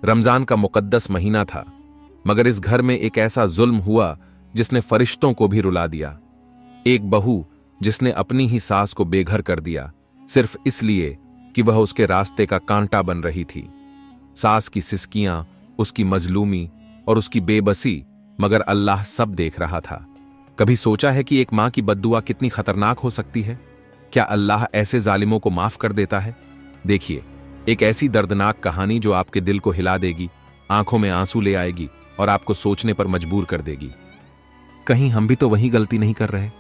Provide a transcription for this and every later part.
रमजान का मुकद्दस महीना था, मगर इस घर में एक ऐसा जुल्म हुआ जिसने फरिश्तों को भी रुला दिया। एक बहू जिसने अपनी ही सास को बेघर कर दिया, सिर्फ इसलिए कि वह उसके रास्ते का कांटा बन रही थी। सास की सिसकियां, उसकी मजलूमी और उसकी बेबसी, मगर अल्लाह सब देख रहा था। कभी सोचा है कि एक मां की बद्दुआ कितनी खतरनाक हो सकती है? क्या अल्लाह ऐसे जालिमों को माफ कर देता है? देखिए, एक ऐसी दर्दनाक कहानी जो आपके दिल को हिला देगी, आंखों में आंसू ले आएगी और आपको सोचने पर मजबूर कर देगी। कहीं हम भी तो वही गलती नहीं कर रहे?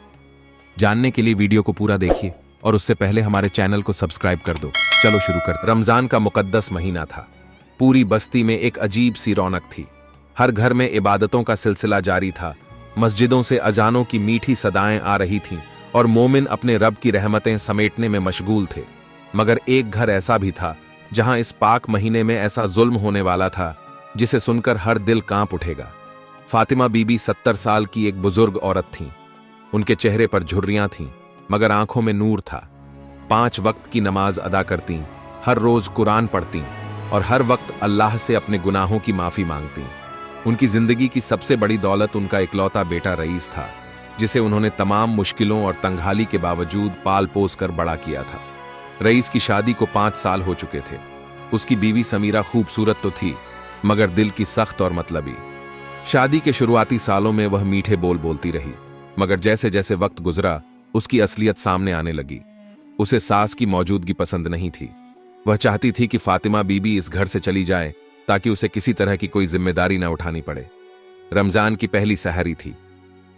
जानने के लिए वीडियो को पूरा देखिए और उससे पहले हमारे चैनल को सब्सक्राइब कर दो। चलो शुरू कर। रमजान का मुकद्दस महीना था। पूरी बस्ती में एक अजीब सी रौनक थी। हर घर में इबादतों का सिलसिला जारी था। मस्जिदों से अजानों की मीठी सदाएं आ रही थीं और मोमिन अपने रब की रहमतें समेटने में मशगूल थे। मगर एक घर ऐसा भी था जहां इस पाक महीने में ऐसा जुल्म होने वाला था जिसे सुनकर हर दिल कांप उठेगा। फातिमा बीबी 70 साल की एक बुजुर्ग औरत थीं। उनके चेहरे पर झुर्रियां थीं, मगर आंखों में नूर था। 5 वक्त की नमाज अदा करतीं, हर रोज कुरान पढ़तीं और हर वक्त अल्लाह से अपने गुनाहों की माफी मांगतीं। उनकी जिंदगी की सबसे बड़ी दौलत उनका इकलौता बेटा रईस था, जिसे उन्होंने तमाम मुश्किलों और तंगहाली के बावजूद पाल पोस कर बड़ा किया था। रईस की शादी को 5 साल हो चुके थे। उसकी बीवी समीरा खूबसूरत तो थी, मगर दिल की सख्त और मतलबी। शादी के शुरुआती सालों में वह मीठे बोल बोलती रही, मगर जैसे जैसे वक्त गुजरा उसकी असलियत सामने आने लगी। उसे सास की मौजूदगी पसंद नहीं थी। वह चाहती थी कि फातिमा बीबी इस घर से चली जाए ताकि उसे किसी तरह की कोई जिम्मेदारी न उठानी पड़े। रमजान की पहली सहरी थी।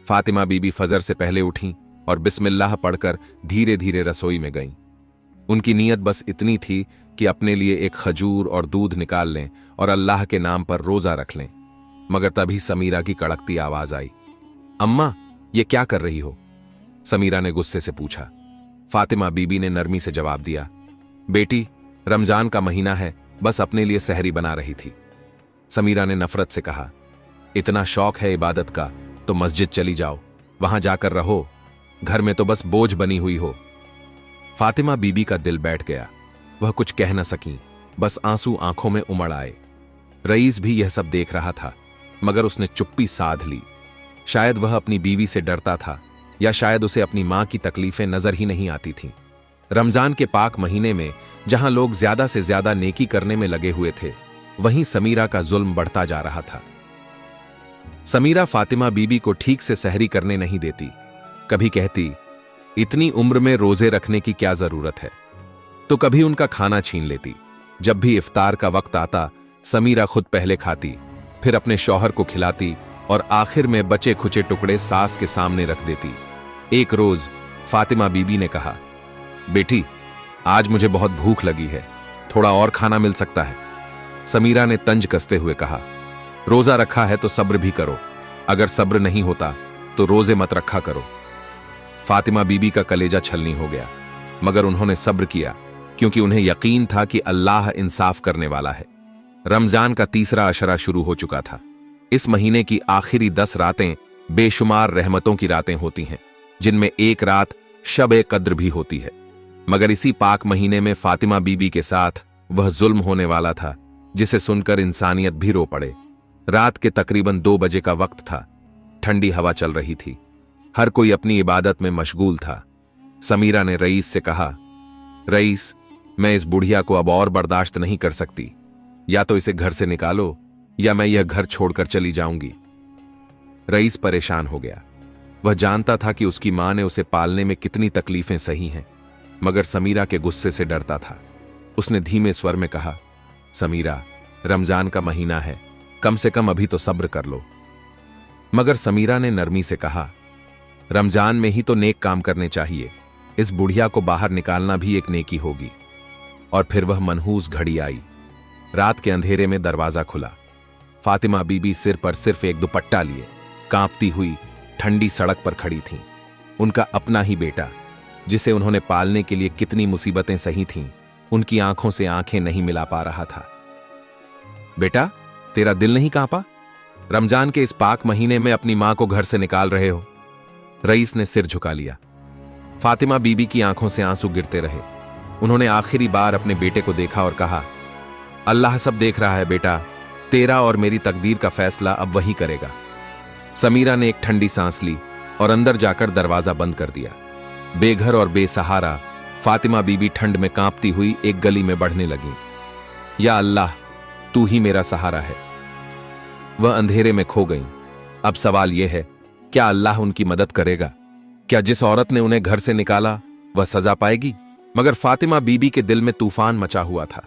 फातिमा बीबी फजर से पहले उठीं और बिस्मिल्लाह पढ़कर धीरे धीरे रसोई में गईं। उनकी नीयत बस इतनी थी कि अपने लिए एक खजूर और दूध निकाल लें और अल्लाह के नाम पर रोजा रख लें। मगर तभी समीरा की कड़कती आवाज आई। अम्मा, ये क्या कर रही हो? समीरा ने गुस्से से पूछा। फातिमा बीबी ने नरमी से जवाब दिया, बेटी, रमजान का महीना है, बस अपने लिए सहरी बना रही थी। समीरा ने नफरत से कहा, इतना शौक है इबादत का तो मस्जिद चली जाओ, वहां जाकर रहो, घर में तो बस बोझ बनी हुई हो। फातिमा बीबी का दिल बैठ गया। वह कुछ कह न सकीं, बस आंसू आंखों में उमड़ आए। रईस भी यह सब देख रहा था, मगर उसने चुप्पी साध ली। शायद वह अपनी बीवी से डरता था, या शायद उसे अपनी मां की तकलीफें नजर ही नहीं आती थीं। रमजान के पाक महीने में जहां लोग ज्यादा से ज्यादा नेकी करने में लगे हुए थे, वहीं समीरा का जुल्म बढ़ता जा रहा था। समीरा फातिमा बीबी को ठीक से सहरी करने नहीं देती। कभी कहती, इतनी उम्र में रोजे रखने की क्या जरूरत है, तो कभी उनका खाना छीन लेती। जब भी इफ्तार का वक्त आता, समीरा खुद पहले खाती, फिर अपने शौहर को खिलाती और आखिर में बचे खुचे टुकड़े सास के सामने रख देती। एक रोज फातिमा बीबी ने कहा, बेटी, आज मुझे बहुत भूख लगी है, थोड़ा और खाना मिल सकता है? समीरा ने तंज कसते हुए कहा, रोजा रखा है तो सब्र भी करो, अगर सब्र नहीं होता तो रोजे मत रखा करो। फातिमा बीबी का कलेजा छलनी हो गया, मगर उन्होंने सब्र किया, क्योंकि उन्हें यकीन था कि अल्लाह इंसाफ करने वाला है। रमजान का तीसरा अशरा शुरू हो चुका था। इस महीने की आखिरी 10 रातें बेशुमार रहमतों की रातें होती हैं, जिनमें एक रात शब-ए-कद्र भी होती है। मगर इसी पाक महीने में फातिमा बीबी के साथ वह जुल्म होने वाला था जिसे सुनकर इंसानियत भी रो पड़े। रात के तकरीबन 2 बजे का वक्त था। ठंडी हवा चल रही थी। हर कोई अपनी इबादत में मशगूल था। समीरा ने रईस से कहा, रईस, मैं इस बुढ़िया को अब और बर्दाश्त नहीं कर सकती। या तो इसे घर से निकालो या मैं यह घर छोड़कर चली जाऊंगी। रईस परेशान हो गया। वह जानता था कि उसकी मां ने उसे पालने में कितनी तकलीफें सही हैं, मगर समीरा के गुस्से से डरता था। उसने धीमे स्वर में कहा, समीरा, रमजान का महीना है, कम से कम अभी तो सब्र कर लो। मगर समीरा ने नरमी से कहा, रमजान में ही तो नेक काम करने चाहिए, इस बुढ़िया को बाहर निकालना भी एक नेकी होगी। और फिर वह मनहूस घड़ी आई। रात के अंधेरे में दरवाजा खुला। फातिमा बीबी सिर पर सिर्फ एक दुपट्टा लिए कांपती हुई ठंडी सड़क पर खड़ी थीं। उनका अपना ही बेटा, जिसे उन्होंने पालने के लिए कितनी मुसीबतें सही थीं, उनकी आंखों से आंखें नहीं मिला पा रहा था। बेटा, तेरा दिल नहीं कांपा? रमजान के इस पाक महीने में अपनी मां को घर से निकाल रहे हो? रईस ने सिर झुका लिया। फातिमा बीबी की आंखों से आंसू गिरते रहे। उन्होंने आखिरी बार अपने बेटे को देखा और कहा, अल्लाह सब देख रहा है बेटा, तेरा और मेरी तकदीर का फैसला अब वही करेगा। समीरा ने एक ठंडी सांस ली और अंदर जाकर दरवाजा बंद कर दिया। बेघर और बेसहारा फातिमा बीबी ठंड में कांपती हुई एक गली में बढ़ने लगी। या अल्लाह, तू ही मेरा सहारा है। वह अंधेरे में खो गईं। अब सवाल यह है, क्या अल्लाह उनकी मदद करेगा? क्या जिस औरत ने उन्हें घर से निकाला वह सजा पाएगी? मगर फातिमा बीबी के दिल में तूफान मचा हुआ था।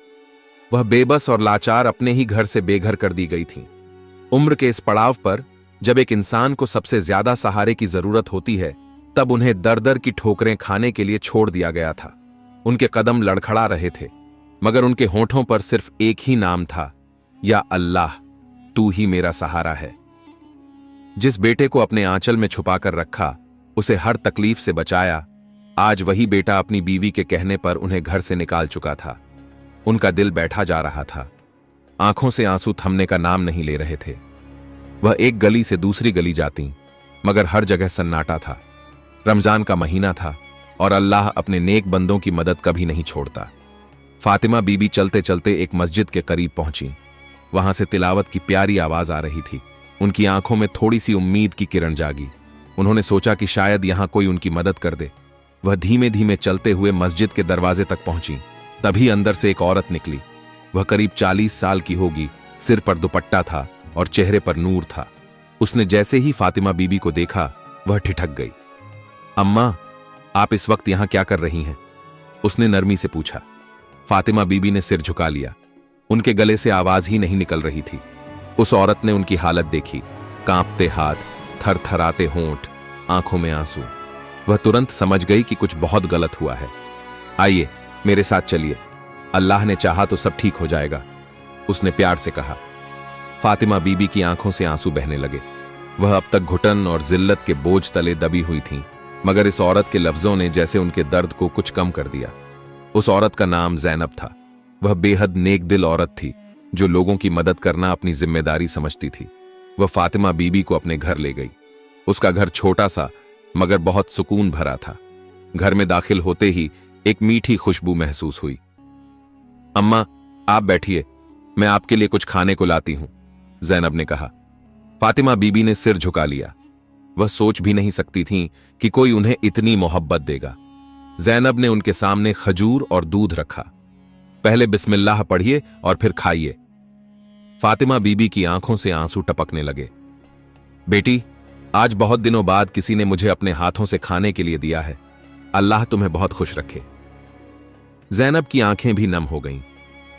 वह बेबस और लाचार अपने ही घर से बेघर कर दी गई थी। उम्र के इस पड़ाव पर जब एक इंसान को सबसे ज्यादा सहारे की जरूरत होती है, तब उन्हें दर दर की ठोकरें खाने के लिए छोड़ दिया गया था। उनके कदम लड़खड़ा रहे थे, मगर उनके होंठों पर सिर्फ एक ही नाम था, या अल्लाह, तू ही मेरा सहारा है। जिस बेटे को अपने आंचल में छुपाकर रखा, उसे हर तकलीफ से बचाया, आज वही बेटा अपनी बीवी के कहने पर उन्हें घर से निकाल चुका था। उनका दिल बैठा जा रहा था। आंखों से आंसू थमने का नाम नहीं ले रहे थे। वह एक गली से दूसरी गली जाती, मगर हर जगह सन्नाटा था। रमजान का महीना था और अल्लाह अपने नेक बंदों की मदद कभी नहीं छोड़ता। फातिमा बीबी चलते चलते एक मस्जिद के करीब पहुंची। वहां से तिलावत की प्यारी आवाज आ रही थी। उनकी आंखों में थोड़ी सी उम्मीद की किरण जागी। उन्होंने सोचा कि शायद यहां कोई उनकी मदद कर दे। वह धीमे धीमे चलते हुए मस्जिद के दरवाजे तक पहुंची। तभी अंदर से एक औरत निकली। वह करीब 40 साल की होगी, सिर पर दुपट्टा था और चेहरे पर नूर था। उसने जैसे ही फातिमा बीबी को देखा, वह ठिठक गई। अम्मा, आप इस वक्त यहां क्या कर रही हैं? उसने नरमी से पूछा। फातिमा बीबी ने सिर झुका लिया। उनके गले से आवाज ही नहीं निकल रही थी। उस औरत ने उनकी हालत देखी, कांपते हाथ, थरथराते होंठ, आंखों में आंसू। वह तुरंत समझ गई कि कुछ बहुत गलत हुआ है। आइए, मेरे साथ चलिए, अल्लाह ने चाहा तो सब ठीक हो जाएगा, उसने प्यार से कहा। फातिमा बीबी की आंखों से आंसू बहने लगे। वह अब तक घुटन और जिल्लत के बोझ तले दबी हुई थीं, मगर इस औरत के लफ्जों ने जैसे उनके दर्द को कुछ कम कर दिया। उस औरत का नाम ज़ैनब था। वह बेहद नेक दिल औरत थी, जो लोगों की मदद करना अपनी जिम्मेदारी समझती थी। वह फातिमा बीबी को अपने घर ले गई। उसका घर छोटा सा मगर बहुत सुकून भरा था। घर में दाखिल होते ही एक मीठी खुशबू महसूस हुई। अम्मा, आप बैठिए, मैं आपके लिए कुछ खाने को लाती हूं, ज़ैनब ने कहा। फातिमा बीबी ने सिर झुका लिया। वह सोच भी नहीं सकती थीं कि कोई उन्हें इतनी मोहब्बत देगा। ज़ैनब ने उनके सामने खजूर और दूध रखा। पहले बिस्मिल्लाह पढ़िए और फिर खाइए। फातिमा बीबी की आंखों से आंसू टपकने लगे। बेटी, आज बहुत दिनों बाद किसी ने मुझे अपने हाथों से खाने के लिए दिया है। अल्लाह तुम्हें बहुत खुश रखे। ज़ैनब की आंखें भी नम हो गईं।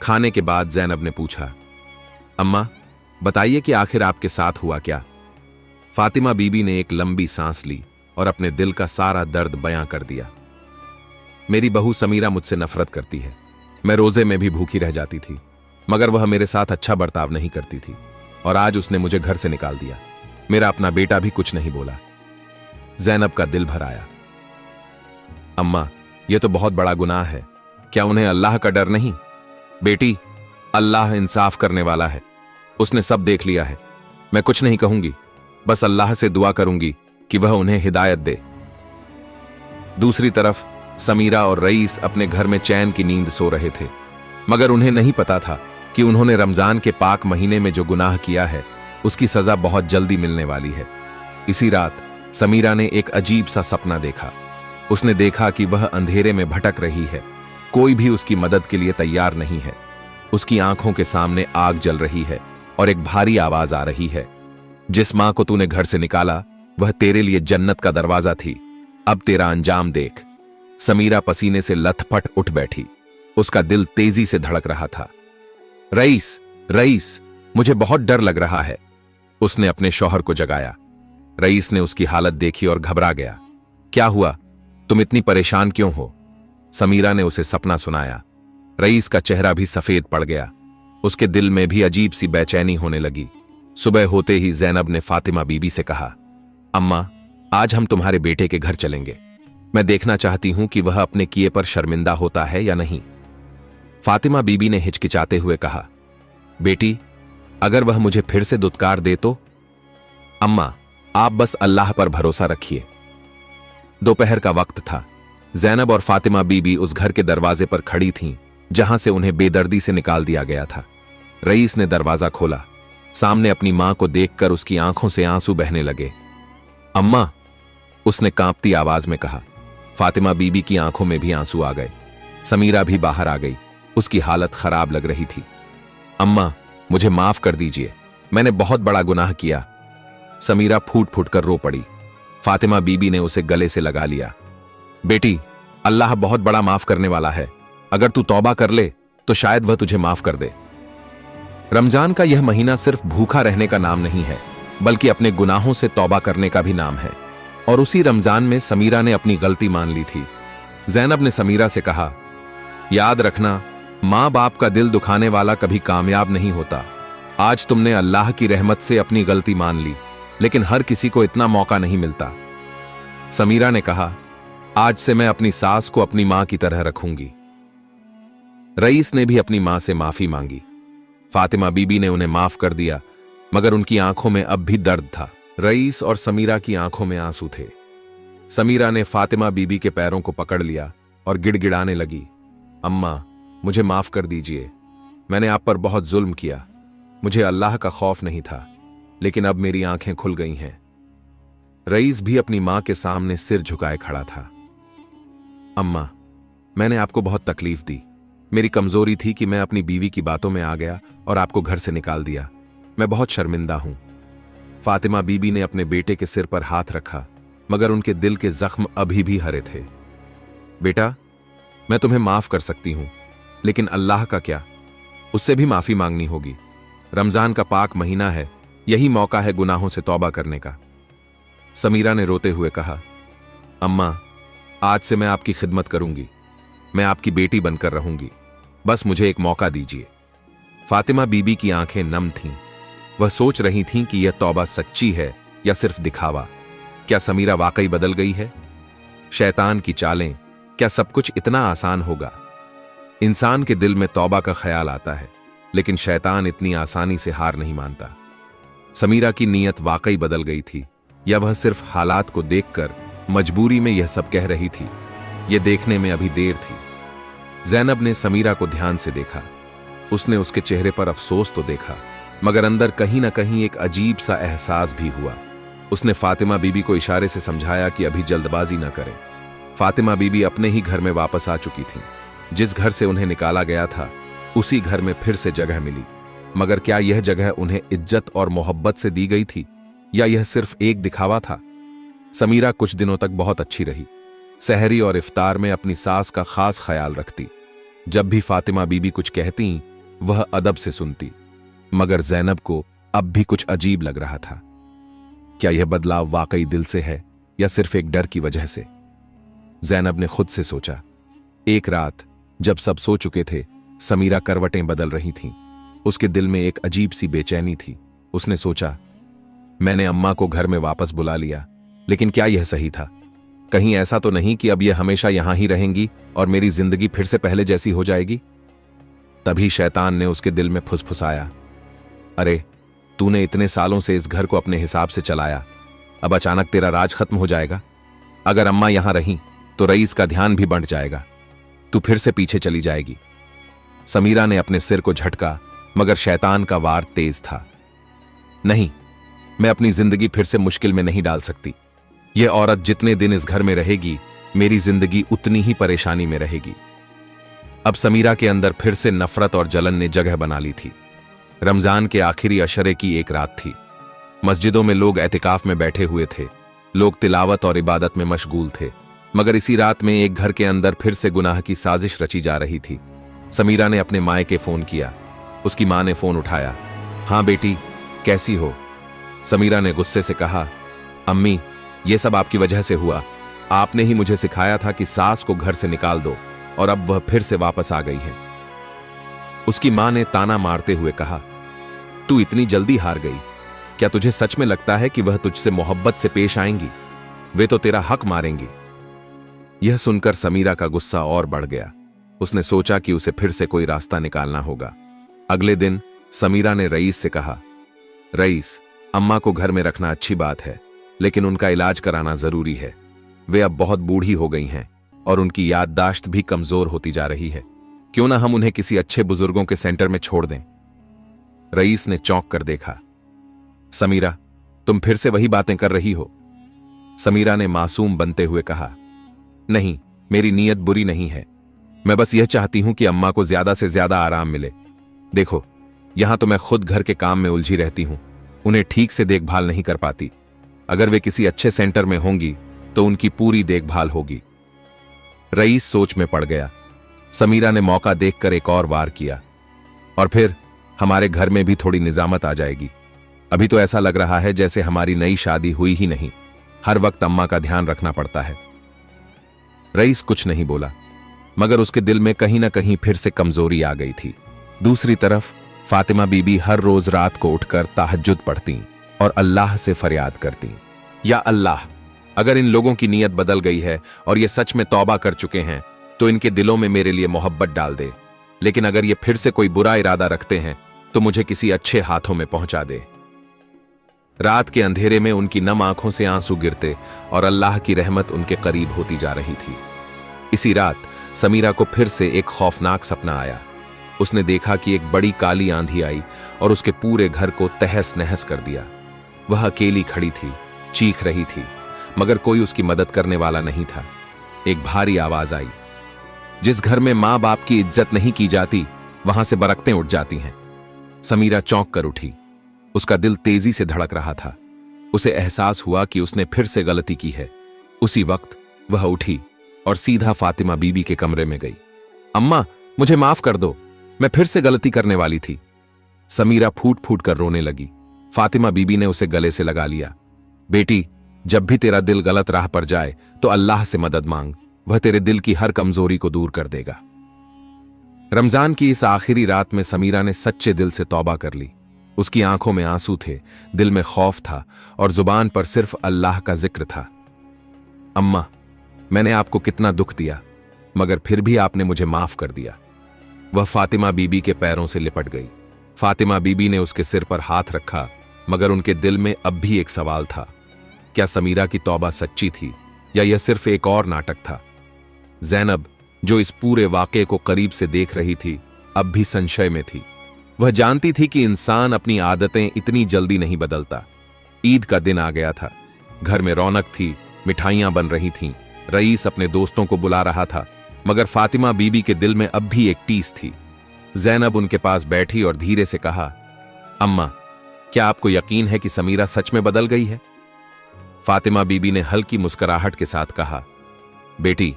खाने के बाद ज़ैनब ने पूछा, अम्मा, बताइए कि आखिर आपके साथ हुआ क्या? फातिमा बीबी ने एक लंबी सांस ली और अपने दिल का सारा दर्द बयां कर दिया। मेरी बहू समीरा मुझसे नफरत करती है। मैं रोजे में भी भूखी रह जाती थी, मगर वह मेरे साथ अच्छा बर्ताव नहीं करती थी और आज उसने मुझे घर से निकाल दिया। मेरा अपना बेटा भी कुछ नहीं बोला। ज़ैनब का दिल भर आया। अम्मा, यह तो बहुत बड़ा गुनाह है। क्या उन्हें अल्लाह का डर नहीं? बेटी, अल्लाह इंसाफ करने वाला है। उसने सब देख लिया है। मैं कुछ नहीं कहूंगी, बस अल्लाह से दुआ करूंगी कि वह उन्हें हिदायत दे। दूसरी तरफ समीरा और रईस अपने घर में चैन की नींद सो रहे थे, मगर उन्हें नहीं पता था कि उन्होंने रमजान के पाक महीने में जो गुनाह किया है, उसकी सजा बहुत जल्दी मिलने वाली है। इसी रात समीरा ने एक अजीब सा सपना देखा। उसने देखा कि वह अंधेरे में भटक रही है। कोई भी उसकी मदद के लिए तैयार नहीं है। उसकी आंखों के सामने आग जल रही है और एक भारी आवाज आ रही है, जिस मां को तूने घर से निकाला, वह तेरे लिए जन्नत का दरवाजा थी। अब तेरा अंजाम देख। समीरा पसीने से लथपथ उठ बैठी। उसका दिल तेजी से धड़क रहा था। रईस, रईस, मुझे बहुत डर लग रहा है, उसने अपने शौहर को जगाया। रईस ने उसकी हालत देखी और घबरा गया। क्या हुआ? तुम इतनी परेशान क्यों हो? समीरा ने उसे सपना सुनाया। रईस का चेहरा भी सफेद पड़ गया। उसके दिल में भी अजीब सी बेचैनी होने लगी। सुबह होते ही ज़ैनब ने फातिमा बीबी से कहा, अम्मा, आज हम तुम्हारे बेटे के घर चलेंगे। मैं देखना चाहती हूं कि वह अपने किए पर शर्मिंदा होता है या नहीं। फातिमा बीबी ने हिचकिचाते हुए कहा, बेटी, अगर वह मुझे फिर से दुत्कार दे तो? अम्मा, आप बस अल्लाह पर भरोसा रखिए। दोपहर का वक्त था। ज़ैनब और फातिमा बीबी उस घर के दरवाजे पर खड़ी थीं, जहां से उन्हें बेदर्दी से निकाल दिया गया था। रईस ने दरवाजा खोला। सामने अपनी मां को देखकर उसकी आंखों से आंसू बहने लगे। अम्मा, उसने कांपती आवाज में कहा। फातिमा बीबी की आंखों में भी आंसू आ गए। समीरा भी बाहर आ गई। उसकी हालत खराब लग रही थी। अम्मा, मुझे माफ कर दीजिए, मैंने बहुत बड़ा गुनाह किया। समीरा फूट फूट कर रो पड़ी। फातिमा बीबी ने उसे गले से लगा लिया। बेटी, अल्लाह बहुत बड़ा माफ करने वाला है। अगर तू तौबा कर ले तो शायद वह तुझे माफ कर दे। रमजान का यह महीना सिर्फ भूखा रहने का नाम नहीं है, बल्कि अपने गुनाहों से तौबा करने का भी नाम है। और उसी रमजान में समीरा ने अपनी गलती मान ली थी। जैनब ने समीरा से कहा, याद रखना, मां बाप का दिल दुखाने वाला कभी कामयाब नहीं होता। आज तुमने अल्लाह की रहमत से अपनी गलती मान ली, लेकिन हर किसी को इतना मौका नहीं मिलता। समीरा ने कहा, आज से मैं अपनी सास को अपनी मां की तरह रखूंगी। रईस ने भी अपनी मां से माफी मांगी। फातिमा बीबी ने उन्हें माफ कर दिया, मगर उनकी आंखों में अब भी दर्द था। रईस और समीरा की आंखों में आंसू थे। समीरा ने फातिमा बीबी के पैरों को पकड़ लिया और गिड़गिड़ाने लगी, अम्मा, मुझे माफ कर दीजिए। मैंने आप पर बहुत जुल्म किया। मुझे अल्लाह का खौफ नहीं था, लेकिन अब मेरी आंखें खुल गई हैं। रईस भी अपनी मां के सामने सिर झुकाए खड़ा था। अम्मा, मैंने आपको बहुत तकलीफ दी। मेरी कमजोरी थी कि मैं अपनी बीवी की बातों में आ गया और आपको घर से निकाल दिया। मैं बहुत शर्मिंदा हूं। फातिमा बीबी ने अपने बेटे के सिर पर हाथ रखा, मगर उनके दिल के जख्म अभी भी हरे थे। बेटा, मैं तुम्हें माफ कर सकती हूं, लेकिन अल्लाह का क्या? उससे भी माफी मांगनी होगी। रमजान का पाक महीना है, यही मौका है गुनाहों से तौबा करने का। समीरा ने रोते हुए कहा, अम्मा, आज से मैं आपकी खिदमत करूंगी। मैं आपकी बेटी बनकर रहूंगी। बस मुझे एक मौका दीजिए। फातिमा बीबी की आंखें नम थीं। वह सोच रही थीं कि यह तौबा सच्ची है या सिर्फ दिखावा। क्या समीरा वाकई बदल गई है? शैतान की चालें, क्या सब कुछ इतना आसान होगा? इंसान के दिल में तौबा का ख्याल आता है, लेकिन शैतान इतनी आसानी से हार नहीं मानता। समीरा की नीयत वाकई बदल गई थी, या वह सिर्फ हालात को देखकर मजबूरी में यह सब कह रही थी? यह देखने में अभी देर थी। जैनब ने समीरा को ध्यान से देखा। उसने उसके चेहरे पर अफसोस तो देखा, मगर अंदर कहीं ना कहीं एक अजीब सा एहसास भी हुआ। उसने फातिमा बीबी को इशारे से समझाया कि अभी जल्दबाजी न करें। फातिमा बीबी अपने ही घर में वापस आ चुकी थीं। जिस घर से उन्हें निकाला गया था, उसी घर में फिर से जगह मिली। मगर क्या यह जगह उन्हें इज्जत और मोहब्बत से दी गई थी, या यह सिर्फ एक दिखावा था? समीरा कुछ दिनों तक बहुत अच्छी रही। सहरी और इफ्तार में अपनी सास का खास ख्याल रखती। जब भी फातिमा बीबी कुछ कहती, वह अदब से सुनती। मगर जैनब को अब भी कुछ अजीब लग रहा था। क्या यह बदलाव वाकई दिल से है, या सिर्फ एक डर की वजह से? जैनब ने खुद से सोचा। एक रात जब सब सो चुके थे, समीरा करवटें बदल रही थीं। उसके दिल में एक अजीब सी बेचैनी थी। उसने सोचा, मैंने अम्मा को घर में वापस बुला लिया, लेकिन क्या यह सही था? कहीं ऐसा तो नहीं कि अब यह हमेशा यहां ही रहेंगी और मेरी जिंदगी फिर से पहले जैसी हो जाएगी? तभी शैतान ने उसके दिल में फुसफुसाया, अरे, तूने इतने सालों से इस घर को अपने हिसाब से चलाया, अब अचानक तेरा राज खत्म हो जाएगा। अगर अम्मा यहां रहीं तो रईस का ध्यान भी बढ़ जाएगा। तू फिर से पीछे चली जाएगी। समीरा ने अपने सिर को झटका, मगर शैतान का वार तेज था। नहीं, मैं अपनी जिंदगी फिर से मुश्किल में नहीं डाल सकती। यह औरत जितने दिन इस घर में रहेगी, मेरी जिंदगी उतनी ही परेशानी में रहेगी। अब समीरा के अंदर फिर से नफरत और जलन ने जगह बना ली थी। रमजान के आखिरी अशरे की एक रात थी। मस्जिदों में लोग एतिकाफ में बैठे हुए थे। लोग तिलावत और इबादत में मशगूल थे। मगर इसी रात में एक घर के अंदर फिर से गुनाह की साजिश रची जा रही थी। समीरा ने अपने मायके फोन किया। उसकी मां ने फोन उठाया। हाँ बेटी, कैसी हो? समीरा ने गुस्से से कहा, अम्मी, यह सब आपकी वजह से हुआ। आपने ही मुझे सिखाया था कि सास को घर से निकाल दो, और अब वह फिर से वापस आ गई है। उसकी मां ने ताना मारते हुए कहा, तू इतनी जल्दी हार गई? क्या तुझे सच में लगता है कि वह तुझसे मोहब्बत से पेश आएंगी? वे तो तेरा हक मारेंगी। यह सुनकर समीरा का गुस्सा और बढ़ गया। उसने सोचा कि उसे फिर से कोई रास्ता निकालना होगा। अगले दिन समीरा ने रईस से कहा, रईस, अम्मा को घर में रखना अच्छी बात है, लेकिन उनका इलाज कराना जरूरी है। वे अब बहुत बूढ़ी हो गई हैं और उनकी याददाश्त भी कमजोर होती जा रही है। क्यों ना हम उन्हें किसी अच्छे बुजुर्गों के सेंटर में छोड़ दें? रईस ने चौंक कर देखा। समीरा, तुम फिर से वही बातें कर रही हो? समीरा ने मासूम बनते हुए कहा। नहीं, मेरी नीयत बुरी नहीं है। मैं बस यह चाहती हूं कि अम्मा को ज्यादा से ज्यादा आराम मिले। देखो, यहां तो मैं खुद घर के काम में उलझी रहती हूं, उन्हें ठीक से देखभाल नहीं कर पाती। अगर वे किसी अच्छे सेंटर में होंगी तो उनकी पूरी देखभाल होगी। रईस सोच में पड़ गया। समीरा ने मौका देखकर एक और वार किया। और फिर हमारे घर में भी थोड़ी निजामत आ जाएगी। अभी तो ऐसा लग रहा है जैसे हमारी नई शादी हुई ही नहीं, हर वक्त अम्मा का ध्यान रखना पड़ता है। रईस कुछ नहीं बोला, मगर उसके दिल में कहीं ना कहीं फिर से कमजोरी आ गई थी। दूसरी तरफ फातिमा बीबी हर रोज रात को उठकर तहज्जुद पढ़ती और अल्लाह से फरियाद करती, या अल्लाह, अगर इन लोगों की नीयत बदल गई है और ये सच में तौबा कर चुके हैं तो इनके दिलों में मेरे लिए मोहब्बत डाल दे। लेकिन अगर ये फिर से कोई बुरा इरादा रखते हैं तो मुझे किसी अच्छे हाथों में पहुंचा दे। रात के अंधेरे में उनकी नम आंखों से आंसू गिरते और अल्लाह की रहमत उनके करीब होती जा रही थी। इसी रात समीरा को फिर से एक खौफनाक सपना आया। उसने देखा कि एक बड़ी काली आंधी आई और उसके पूरे घर को तहस नहस कर दिया। वह अकेली खड़ी थी, चीख रही थी, मगर कोई उसकी मदद करने वाला नहीं था। एक भारी आवाज आई। जिस घर में मां बाप की इज्जत नहीं की जाती, वहां से बरकतें उठ जाती हैं। समीरा चौंक कर उठी। उसका दिल तेजी से धड़क रहा था। उसे एहसास हुआ कि उसने फिर से गलती की है। उसी वक्त वह उठी और सीधा फातिमा बीबी के कमरे में गई। अम्मा, मुझे माफ कर दो, मैं फिर से गलती करने वाली थी। समीरा फूट फूट कर रोने लगी। फातिमा बीबी ने उसे गले से लगा लिया। बेटी, जब भी तेरा दिल गलत राह पर जाए तो अल्लाह से मदद मांग, वह तेरे दिल की हर कमजोरी को दूर कर देगा। रमजान की इस आखिरी रात में समीरा ने सच्चे दिल से तौबा कर ली। उसकी आंखों में आंसू थे, दिल में खौफ था और जुबान पर सिर्फ अल्लाह का जिक्र था। अम्मा, मैंने आपको कितना दुख दिया, मगर फिर भी आपने मुझे माफ कर दिया। वह फातिमा बीबी के पैरों से लिपट गई। फातिमा बीबी ने उसके सिर पर हाथ रखा, मगर उनके दिल में अब भी एक सवाल था। क्या समीरा की तौबा सच्ची थी या यह सिर्फ एक और नाटक था? ज़ैनब, जो इस पूरे वाक़े को करीब से देख रही थी, अब भी संशय में थी। वह जानती थी कि इंसान अपनी आदतें इतनी जल्दी नहीं बदलता। ईद का दिन आ गया था। घर में रौनक थी, मिठाइयां बन रही थीं, रईस अपने दोस्तों को बुला रहा था, मगर फातिमा बीबी के दिल में अब भी एक टीस थी। ज़ैनब उनके पास बैठी और धीरे से कहा, अम्मा, क्या आपको यकीन है कि समीरा सच में बदल गई है? फातिमा बीबी ने हल्की मुस्कुराहट के साथ कहा, बेटी,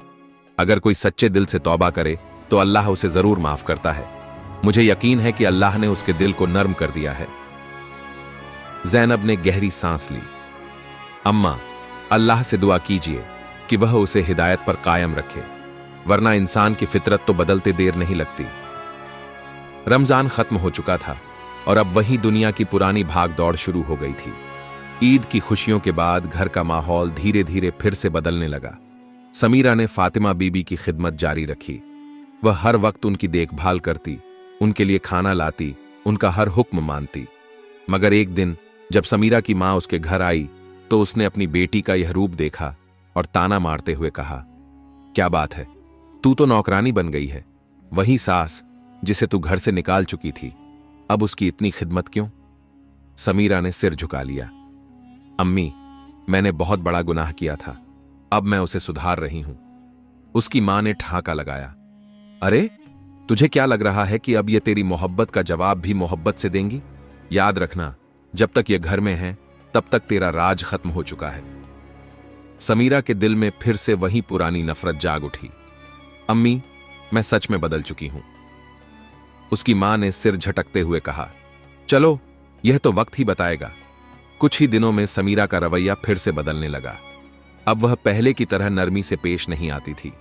अगर कोई सच्चे दिल से तौबा करे तो अल्लाह उसे जरूर माफ करता है। मुझे यकीन है कि अल्लाह ने उसके दिल को नर्म कर दिया है। ज़ैनब ने गहरी सांस ली। अम्मा, अल्लाह से दुआ कीजिए कि वह उसे हिदायत पर कायम रखे, वरना इंसान की फितरत तो बदलते देर नहीं लगती। रमजान खत्म हो चुका था और अब वही दुनिया की पुरानी भाग दौड़ शुरू हो गई थी। ईद की खुशियों के बाद घर का माहौल धीरे धीरे फिर से बदलने लगा। समीरा ने फातिमा बीबी की खिदमत जारी रखी। वह हर वक्त उनकी देखभाल करती, उनके लिए खाना लाती, उनका हर हुक्म मानती। मगर एक दिन जब समीरा की मां उसके घर आई तो उसने अपनी बेटी का यह रूप देखा और ताना मारते हुए कहा, क्या बात है, तू तो नौकरानी बन गई है। वही सास जिसे तू घर से निकाल चुकी थी, अब उसकी इतनी खिदमत क्यों? समीरा ने सिर झुका लिया। अम्मी, मैंने बहुत बड़ा गुनाह किया था, अब मैं उसे सुधार रही हूं। उसकी मां ने ठहाका लगाया। अरे, तुझे क्या लग रहा है कि अब ये तेरी मोहब्बत का जवाब भी मोहब्बत से देंगी? याद रखना, जब तक ये घर में है तब तक तेरा राज खत्म हो चुका है। समीरा के दिल में फिर से वही पुरानी नफरत जाग उठी। अम्मी, मैं सच में बदल चुकी हूं। उसकी मां ने सिर झटकते हुए कहा, चलो, यह तो वक्त ही बताएगा। कुछ ही दिनों में समीरा का रवैया फिर से बदलने लगा। अब वह पहले की तरह नरमी से पेश नहीं आती थी।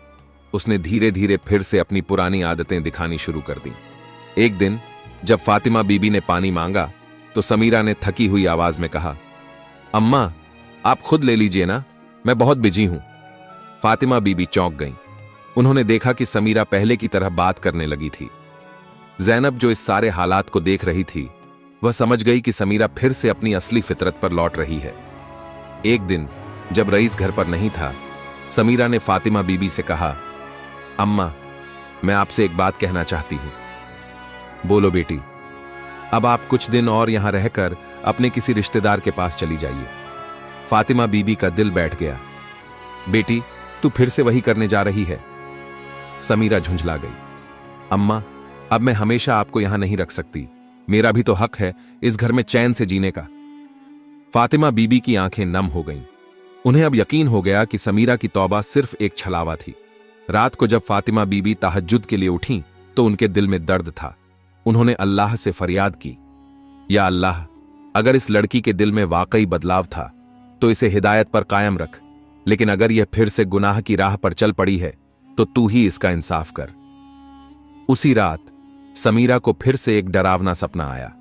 उसने धीरे धीरे फिर से अपनी पुरानी आदतें दिखानी शुरू कर दी। एक दिन जब फातिमा बीबी ने पानी मांगा तो समीरा ने थकी हुई आवाज में कहा, अम्मा, आप खुद ले लीजिए ना, मैं बहुत बिजी हूं। फातिमा बीबी चौंक गईं। उन्होंने देखा कि समीरा पहले की तरह बात करने लगी थी। ज़ैनब, जो इस सारे हालात को देख रही थी, वह समझ गई कि समीरा फिर से अपनी असली फितरत पर लौट रही है। एक दिन जब रईस घर पर नहीं था, समीरा ने फातिमा बीबी से कहा, अम्मा, मैं आपसे एक बात कहना चाहती हूं। बोलो बेटी। अब आप कुछ दिन और यहां रहकर अपने किसी रिश्तेदार के पास चली जाइए। फातिमा बीबी का दिल बैठ गया। बेटी, तू फिर से वही करने जा रही है? समीरा झुंझला गई। अम्मा, अब मैं हमेशा आपको यहां नहीं रख सकती। मेरा भी तो हक है इस घर में चैन से जीने का। फातिमा बीबी की आंखें नम हो गईं। उन्हें अब यकीन हो गया कि समीरा की तौबा सिर्फ एक छलावा थी। रात को जब फातिमा बीबी तहज्जुद के लिए उठीं तो उनके दिल में दर्द था। उन्होंने अल्लाह से फरियाद की, या अल्लाह, अगर इस लड़की के दिल में वाकई बदलाव था तो इसे हिदायत पर कायम रख, लेकिन अगर यह फिर से गुनाह की राह पर चल पड़ी है तो तू ही इसका इंसाफ कर। उसी रात समीरा को फिर से एक डरावना सपना आया।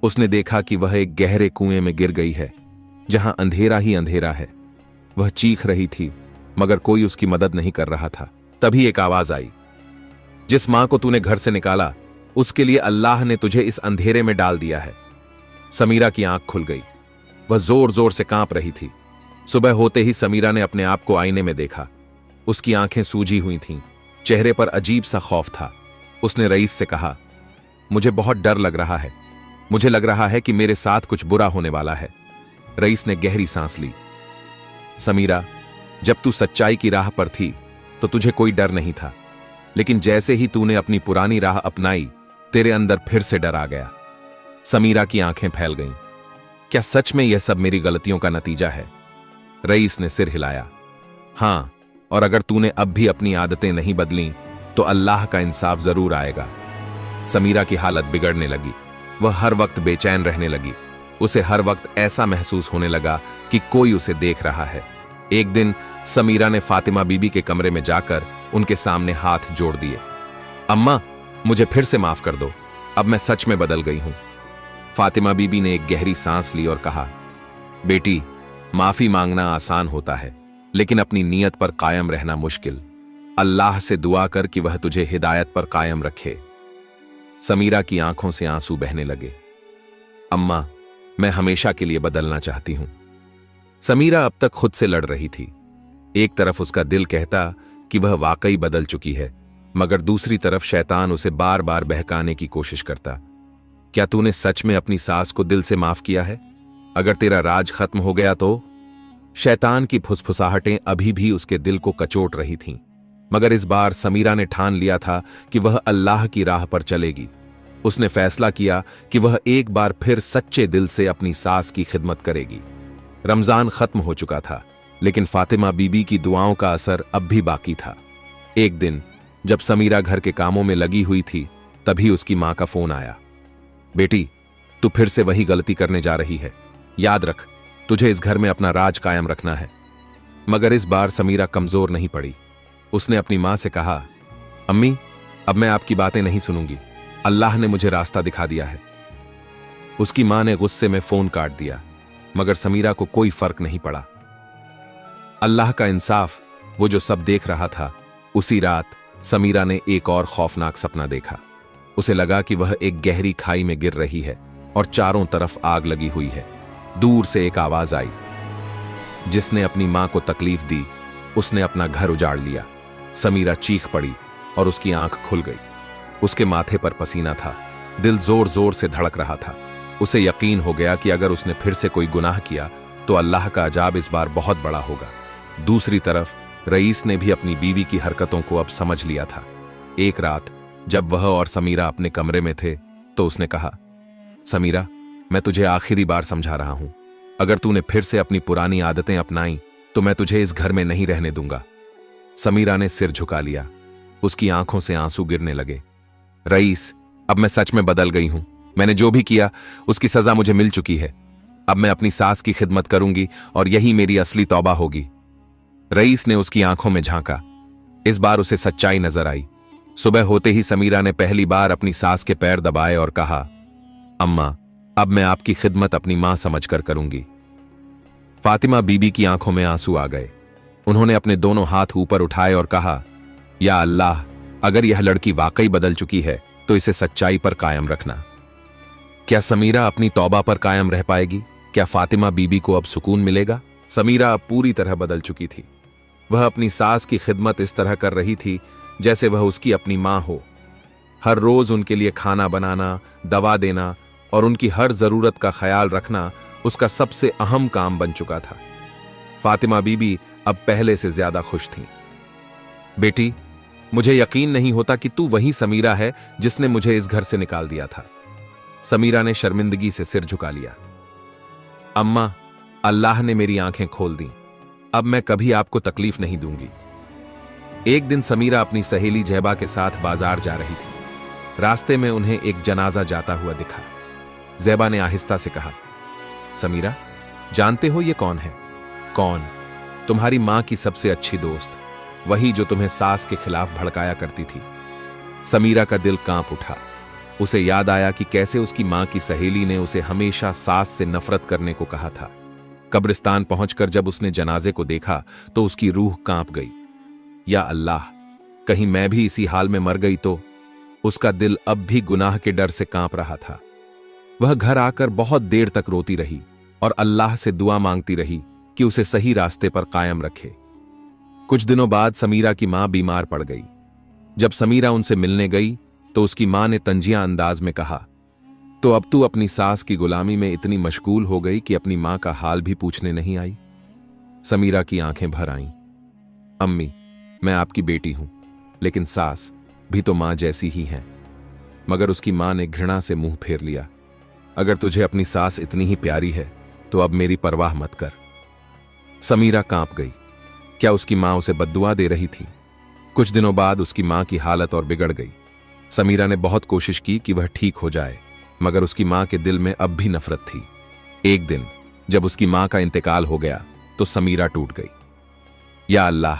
उसने देखा कि वह एक गहरे कुएं में गिर गई है जहां अंधेरा ही अंधेरा है। वह चीख रही थी मगर कोई उसकी मदद नहीं कर रहा था। तभी एक आवाज आई, जिस मां को तूने घर से निकाला उसके लिए अल्लाह ने तुझे इस अंधेरे में डाल दिया है। समीरा की आंख खुल गई। वह जोर जोर से कांप रही थी। सुबह होते ही समीरा ने अपने आप को आईने में देखा। उसकी आंखें सूजी हुई थीं, चेहरे पर अजीब सा खौफ था। उसने रईस से कहा, मुझे बहुत डर लग रहा है। मुझे लग रहा है कि मेरे साथ कुछ बुरा होने वाला है। रईस ने गहरी सांस ली। समीरा, जब तू सच्चाई की राह पर थी तो तुझे कोई डर नहीं था, लेकिन जैसे ही तूने अपनी पुरानी राह अपनाई तेरे अंदर फिर से डर आ गया। समीरा की आंखें फैल गईं। क्या सच में यह सब मेरी गलतियों का नतीजा है? रईस ने सिर हिलाया। हां, और अगर तूने अब भी अपनी आदतें नहीं बदली तो अल्लाह का इंसाफ जरूर आएगा। समीरा की हालत बिगड़ने लगी। वह हर वक्त बेचैन रहने लगी। उसे हर वक्त ऐसा महसूस होने लगा कि कोई उसे देख रहा है। एक दिन समीरा ने फातिमा बीबी के कमरे में जाकर उनके सामने हाथ जोड़ दिए। अम्मा, मुझे फिर से माफ कर दो। अब मैं सच में बदल गई हूं। फातिमा बीबी ने एक गहरी सांस ली और कहा, बेटी, माफी मांगना आसान होता है, लेकिन अपनी नीयत पर कायम रहना मुश्किल। अल्लाह से दुआ कर कि वह तुझे हिदायत पर कायम रखे। समीरा की आंखों से आंसू बहने लगे। अम्मा, मैं हमेशा के लिए बदलना चाहती हूं। समीरा अब तक खुद से लड़ रही थी। एक तरफ उसका दिल कहता कि वह वाकई बदल चुकी है, मगर दूसरी तरफ शैतान उसे बार बार बहकाने की कोशिश करता। क्या तूने सच में अपनी सास को दिल से माफ किया है? अगर तेरा राज खत्म हो गया तो? शैतान की फुसफुसाहटें अभी भी उसके दिल को कचोट रही थीं, मगर इस बार समीरा ने ठान लिया था कि वह अल्लाह की राह पर चलेगी। उसने फैसला किया कि वह एक बार फिर सच्चे दिल से अपनी सास की खिदमत करेगी। रमजान खत्म हो चुका था, लेकिन फातिमा बीबी की दुआओं का असर अब भी बाकी था। एक दिन जब समीरा घर के कामों में लगी हुई थी, तभी उसकी मां का फोन आया। बेटी, तू फिर से वही गलती करने जा रही है। याद रख, तुझे इस घर में अपना राज कायम रखना है। मगर इस बार समीरा कमजोर नहीं पड़ी। उसने अपनी मां से कहा, अम्मी, अब मैं आपकी बातें नहीं सुनूंगी। अल्लाह ने मुझे रास्ता दिखा दिया है। उसकी मां ने गुस्से में फोन काट दिया, मगर समीरा को कोई फर्क नहीं पड़ा। अल्लाह का इंसाफ, वो जो सब देख रहा था। उसी रात समीरा ने एक और खौफनाक सपना देखा। उसे लगा कि वह एक गहरी खाई में गिर रही है और चारों तरफ आग लगी हुई है। दूर से एक आवाज आई, जिसने अपनी मां को तकलीफ दी उसने अपना घर उजाड़ लिया। समीरा चीख पड़ी और उसकी आंख खुल गई। उसके माथे पर पसीना था, दिल जोर जोर से धड़क रहा था। उसे यकीन हो गया कि अगर उसने फिर से कोई गुनाह किया तो अल्लाह का अजाब इस बार बहुत बड़ा होगा। दूसरी तरफ रईस ने भी अपनी बीवी की हरकतों को अब समझ लिया था। एक रात जब वह और समीरा अपने कमरे में थे तो उसने कहा, समीरा, मैं तुझे आखिरी बार समझा रहा हूं। अगर तूने फिर से अपनी पुरानी आदतें अपनाई तो मैं तुझे इस घर में नहीं रहने दूंगा। समीरा ने सिर झुका लिया। उसकी आंखों से आंसू गिरने लगे। रईस, अब मैं सच में बदल गई हूं। मैंने जो भी किया उसकी सजा मुझे मिल चुकी है। अब मैं अपनी सास की खिदमत करूंगी और यही मेरी असली तौबा होगी। रईस ने उसकी आंखों में झांका। इस बार उसे सच्चाई नजर आई। सुबह होते ही समीरा ने पहली बार अपनी सास के पैर दबाए और कहा, अम्मा, अब मैं आपकी खिदमत अपनी मां समझकर करूंगी। फातिमा बीबी की आंखों में आंसू आ गए। उन्होंने अपने दोनों हाथ ऊपर उठाए और कहा, या अल्लाह, अगर यह लड़की वाकई बदल चुकी है तो इसे सच्चाई पर कायम रखना। क्या समीरा अपनी तौबा पर कायम रह पाएगी? क्या फातिमा बीबी को अब सुकून मिलेगा? समीरा अब पूरी तरह बदल चुकी थी। वह अपनी सास की खिदमत इस तरह कर रही थी जैसे वह उसकी अपनी मां हो। हर रोज उनके लिए खाना बनाना, दवा देना और उनकी हर जरूरत का ख्याल रखना उसका सबसे अहम काम बन चुका था। फातिमा बीबी अब पहले से ज्यादा खुश थीं। बेटी, मुझे यकीन नहीं होता कि तू वही समीरा है जिसने मुझे इस घर से निकाल दिया था। समीरा ने शर्मिंदगी से सिर झुका लिया। अम्मा, अल्लाह ने मेरी आंखें खोल दी। अब मैं कभी आपको तकलीफ नहीं दूंगी। एक दिन समीरा अपनी सहेली जहबा के साथ बाजार जा रही थी। रास्ते में उन्हें एक जनाजा जाता हुआ दिखा। जहबा ने आहिस्ता से कहा, समीरा, जानते हो ये कौन है? कौन? तुम्हारी मां की सबसे अच्छी दोस्त, वही जो तुम्हें सास के खिलाफ भड़काया करती थी। समीरा का दिल कांप उठा। उसे याद आया कि कैसे उसकी मां की सहेली ने उसे हमेशा सास से नफरत करने को कहा था। कब्रिस्तान पहुंचकर जब उसने जनाजे को देखा तो उसकी रूह कांप गई। या अल्लाह, कहीं मैं भी इसी हाल में मर गई तो? उसका दिल अब भी गुनाह के डर से कांप रहा था। वह घर आकर बहुत देर तक रोती रही और अल्लाह से दुआ मांगती रही कि उसे सही रास्ते पर कायम रखे। कुछ दिनों बाद समीरा की मां बीमार पड़ गई। जब समीरा उनसे मिलने गई तो उसकी मां ने तंजिया अंदाज में कहा, तो अब तू अपनी सास की गुलामी में इतनी मशगूल हो गई कि अपनी मां का हाल भी पूछने नहीं आई? समीरा की आंखें भर आईं। अम्मी, मैं आपकी बेटी हूं, लेकिन सास भी तो मां जैसी ही है। मगर उसकी मां ने घृणा से मुंह फेर लिया। अगर तुझे अपनी सास इतनी ही प्यारी है तो अब मेरी परवाह मत कर। समीरा कांप गई। क्या उसकी मां उसे बद्दुआ दे रही थी? कुछ दिनों बाद उसकी मां की हालत और बिगड़ गई। समीरा ने बहुत कोशिश की कि वह ठीक हो जाए, मगर उसकी मां के दिल में अब भी नफरत थी। एक दिन जब उसकी मां का इंतकाल हो गया तो समीरा टूट गई। या अल्लाह,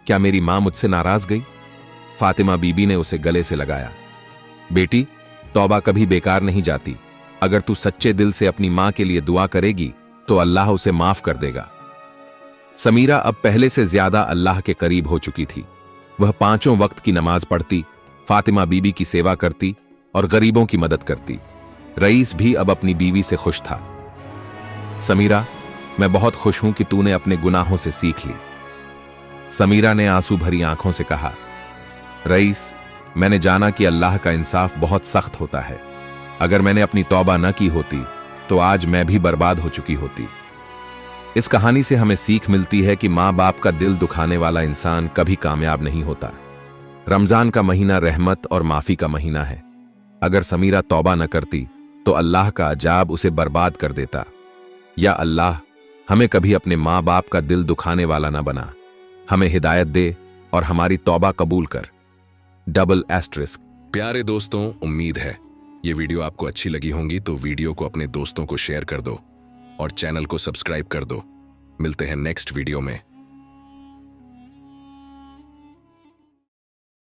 क्या मेरी मां मुझसे नाराज गई? फातिमा बीबी ने उसे गले से लगाया। बेटी, तौबा कभी बेकार नहीं जाती। अगर तू सच्चे दिल से अपनी मां के लिए दुआ करेगी तो अल्लाह उसे माफ कर देगा। समीरा अब पहले से ज्यादा अल्लाह के करीब हो चुकी थी। वह 5 वक्त की नमाज पढ़ती, फातिमा बीबी की सेवा करती और गरीबों की मदद करती। रईस भी अब अपनी बीवी से खुश था। समीरा, मैं बहुत खुश हूं कि तूने अपने गुनाहों से सीख ली। समीरा ने आंसू भरी आंखों से कहा, रईस, मैंने जाना कि अल्लाह का इंसाफ बहुत सख्त होता है। अगर मैंने अपनी तौबा न की होती तो आज मैं भी बर्बाद हो चुकी होती। इस कहानी से हमें सीख मिलती है कि मां बाप का दिल दुखाने वाला इंसान कभी कामयाब नहीं होता। रमजान का महीना रहमत और माफी का महीना है। अगर समीरा तौबा न करती तो अल्लाह का अजाब उसे बर्बाद कर देता। या अल्लाह, हमें कभी अपने मां बाप का दिल दुखाने वाला न बना। हमें हिदायत दे और हमारी तौबा कबूल कर। **। प्यारे दोस्तों, उम्मीद है ये वीडियो आपको अच्छी लगी होंगी, तो वीडियो को अपने दोस्तों को शेयर कर दो और चैनल को सब्सक्राइब कर दो। मिलते हैं नेक्स्ट वीडियो में।